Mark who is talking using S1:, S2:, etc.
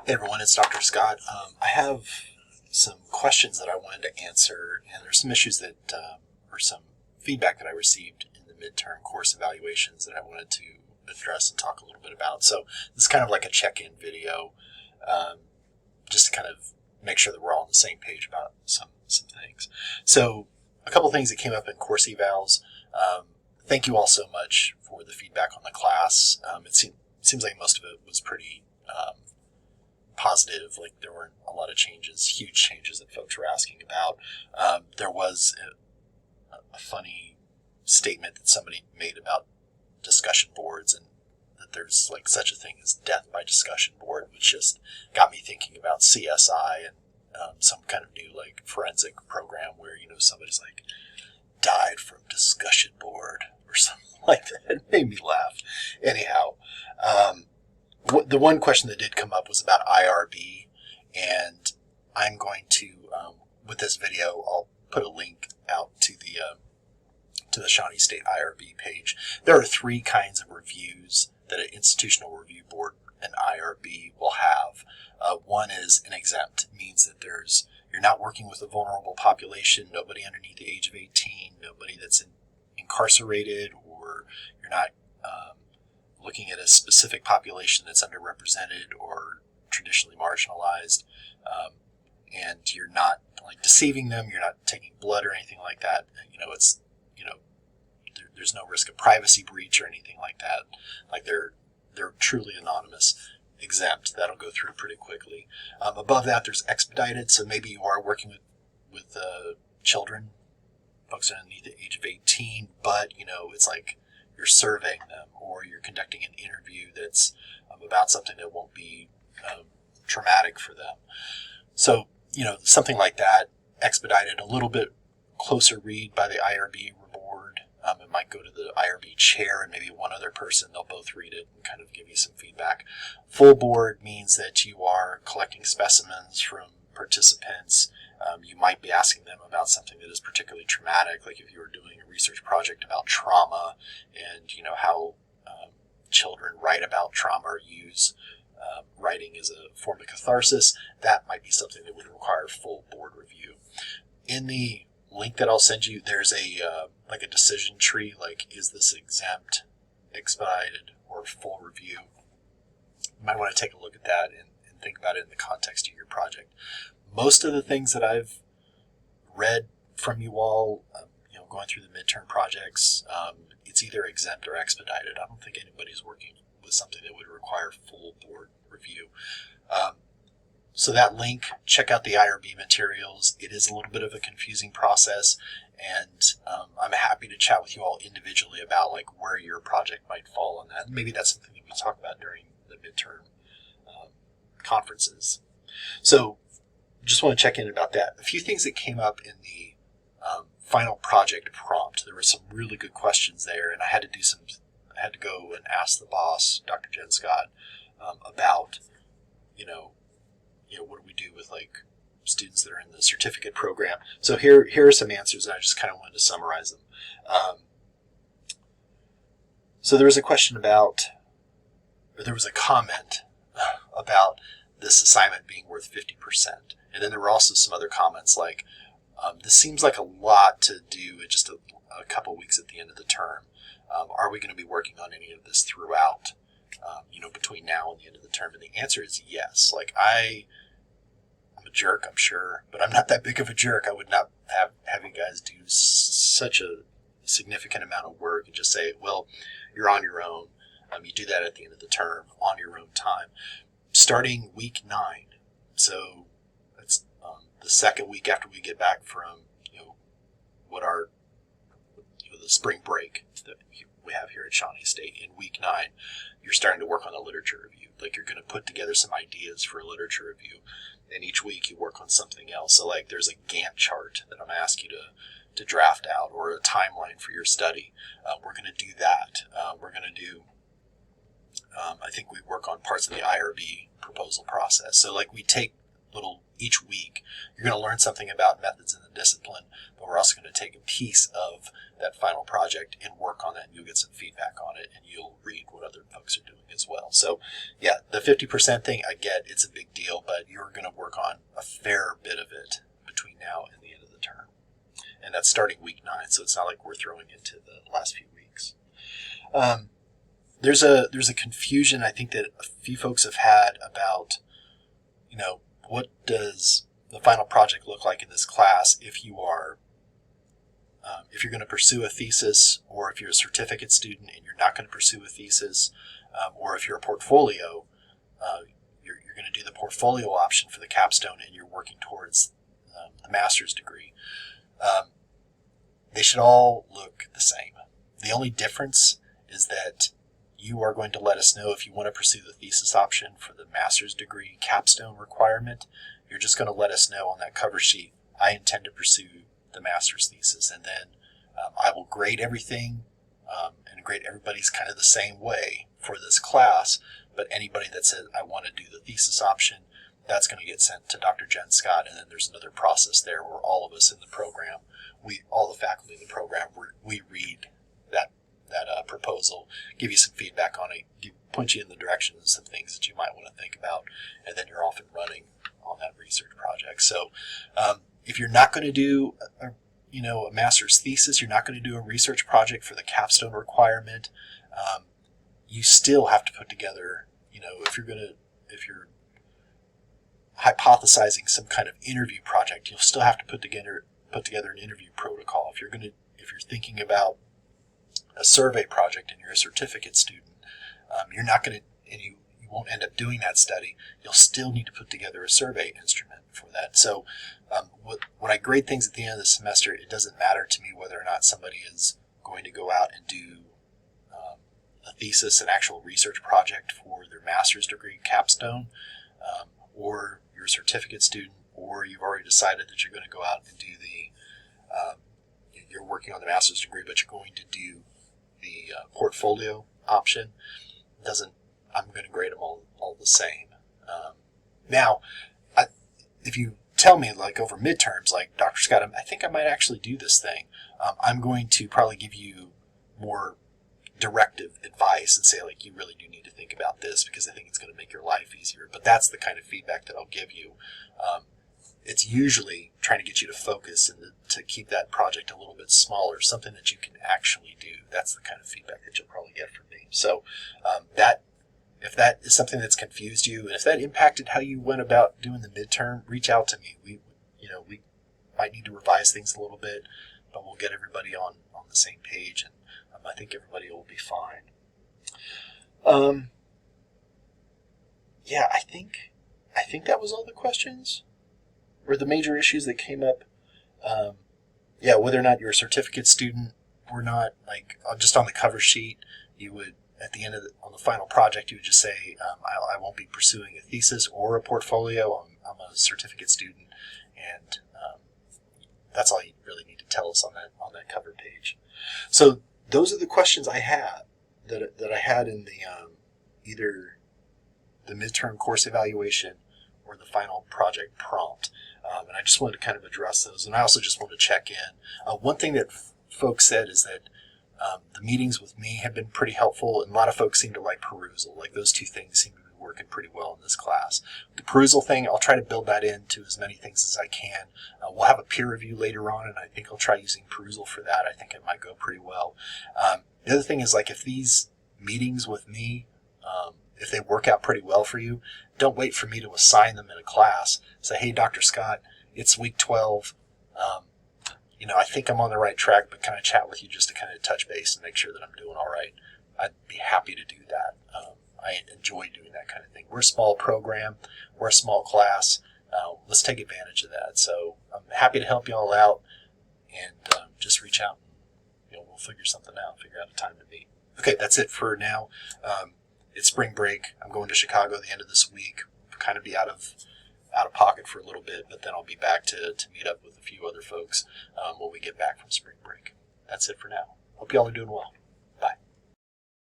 S1: Hey everyone, it's Dr. Scott. I have some questions that I wanted to answer, and there's some issues that, or some feedback that I received in the midterm course evaluations that I wanted to address and talk a little bit about. So this is kind of like a check-in video, just to kind of make sure that we're all on the same page about some things. So a couple things that came up in course evals. Thank you all so much for the feedback on the class. It seems like most of it was pretty positive. Like there weren't a lot of changes, huge changes that folks were asking about. There was a funny statement that somebody made about discussion boards and that there's like such a thing as death by discussion board, which just got me thinking about CSI and some kind of new like forensic program where, you know, somebody's like died from discussion board or something like that. It made me laugh. Anyhow, the one question that did come up was about IRB, and I'm going to, with this video, I'll put a link out to the Shawnee State IRB page. There are three kinds of reviews that an institutional review board and IRB will have. One is an exempt. It means that you're not working with a vulnerable population, nobody underneath the age of 18, nobody that's incarcerated, or you're not looking at a specific population that's underrepresented or traditionally marginalized, and you're not like deceiving them, you're not taking blood or anything like that. You know, it's, you know, there's no risk of privacy breach or anything like that. Like they're truly anonymous. Exempt, that'll go through pretty quickly. Above that, there's expedited, so maybe you are working with children, folks underneath the age of 18, but, you know, it's like you're surveying them or you're conducting an interview that's about something that won't be traumatic for them. So, you know, something like that, expedited, a little bit closer read by the IRB board. It might go to the IRB chair and maybe one other person. They'll both read it and kind of give you some feedback. Full board means that you are collecting specimens from participants. You might be asking them about something that is particularly traumatic, like if you were doing a research project about trauma and, you know, how children write about trauma or use writing as a form of catharsis. That might be something that would require full board review. In the link that I'll send you, there's like a decision tree, like is this exempt, expedited, or full review. You might want to take a look at that and think about it in the context of your project. Most of the things that I've read from you all, you know, going through the midterm projects, it's either exempt or expedited. I don't think anybody's working with something that would require full board review. So that link, check out the IRB materials. It is a little bit of a confusing process, and I'm happy to chat with you all individually about like where your project might fall on that. Maybe that's something that we talk about during the midterm conferences. So just want to check in about that. A few things that came up in the final project prompt. There were some really good questions there, and I had to go and ask the boss, Dr. Jen Scott, about, you know, what do we do with like students that are in the certificate program? So here are some answers, and I just kind of wanted to summarize them. So there was a question about, or there was a comment about this assignment being worth 50%. And then there were also some other comments like, this seems like a lot to do in just a couple weeks at the end of the term. Are we going to be working on any of this throughout, you know, between now and the end of the term? And the answer is yes. Like I'm a jerk, I'm sure, but I'm not that big of a jerk. I would not have you guys do such a significant amount of work and just say, well, you're on your own. You do that at the end of the term on your own time. Starting week 9, so that's the second week after we get back from, you know, what our, you know, the spring break that we have here at Shawnee State. In week 9, you're starting to work on a literature review. Like you're going to put together some ideas for a literature review, and each week you work on something else. So like there's a Gantt chart that I'm asking you to draft out, or a timeline for your study. We're going to do that. We're going to do, I think we work on parts of the IRB proposal process. So like we take each week. You're going to learn something about methods in the discipline, but we're also going to take a piece of that final project and work on that, and you'll get some feedback on it, and you'll read what other folks are doing as well. So yeah, the 50% thing, I get it's a big deal, but you're going to work on a fair bit of it between now and the end of the term. And that's starting week 9, so it's not like we're throwing into the last few weeks. There's a confusion I think that a few folks have had about, what does the final project look like in this class if you're going to pursue a thesis, or if you're a certificate student and you're not going to pursue a thesis, or if you're a portfolio, you're going to do the portfolio option for the capstone and you're working towards the master's degree. They should all look the same. The only difference is that you are going to let us know if you want to pursue the thesis option for the master's degree capstone requirement. You're just going to let us know on that cover sheet, I intend to pursue the master's thesis, and then I will grade everything and grade everybody's kind of the same way for this class, but anybody that says I want to do the thesis option, that's going to get sent to Dr. Jen Scott, and then there's another process there where all of us in the program, all the faculty in the program, we read that proposal, give you some feedback on it, point you in the direction of some things that you might want to think about, and then you're off and running on that research project. So if you're not going to do a master's thesis, you're not going to do a research project for the capstone requirement, you still have to put together, if you're hypothesizing some kind of interview project, you'll still have to put together an interview protocol. If you're thinking about a survey project and you're a certificate student, you're not going to, and you won't end up doing that study, you'll still need to put together a survey instrument for that. So when I grade things at the end of the semester, it doesn't matter to me whether or not somebody is going to go out and do a thesis, an actual research project for their master's degree capstone, or you're a certificate student, or you've already decided that you're going to go out and do you're working on the master's degree, but you're going to do the portfolio option. I'm going to grade them all the same. Now, if you tell me like over midterms, like Dr. Scott, I think I might actually do this thing, I'm going to probably give you more directive advice and say like, you really do need to think about this because I think it's going to make your life easier. But that's the kind of feedback that I'll give you. It's usually trying to get you to focus and to keep that project a little bit smaller, something that you can actually do. That's the kind of feedback that you'll probably get from me. So if that is something that's confused you, and if that impacted how you went about doing the midterm, reach out to me. We might need to revise things a little bit, but we'll get everybody on the same page, and I think everybody will be fine. Yeah, I think that was all the questions, or the major issues that came up. Whether or not you're a certificate student or not, like just on the cover sheet, you would, at the end of on the final project, you would just say, I won't be pursuing a thesis or a portfolio. I'm a certificate student, and that's all you really need to tell us on that cover page. So those are the questions I had that I had in the either the midterm course evaluation or the final project prompt. And I just wanted to kind of address those. And I also just wanted to check in. One thing that folks said is that the meetings with me have been pretty helpful, and a lot of folks seem to like perusal. Like those two things seem to be working pretty well in this class. The perusal thing, I'll try to build that into as many things as I can. We'll have a peer review later on, and I think I'll try using perusal for that. I think it might go pretty well. The other thing is, like, if these meetings with me, if they work out pretty well for you, don't wait for me to assign them in a class. Say, hey, Dr. Scott, it's week 12. I think I'm on the right track, but can I chat with you just to kind of touch base and make sure that I'm doing all right? I'd be happy to do that. I enjoy doing that kind of thing. We're a small program. We're a small class. Let's take advantage of that. So I'm happy to help you all out, and just reach out and we'll figure something out, figure out a time to meet. Okay, that's it for now. It's spring break. I'm going to Chicago the end of this week. Kind of be out of pocket for a little bit, but then I'll be back to meet up with a few other folks when we get back from spring break. That's it for now. Hope you all are doing well.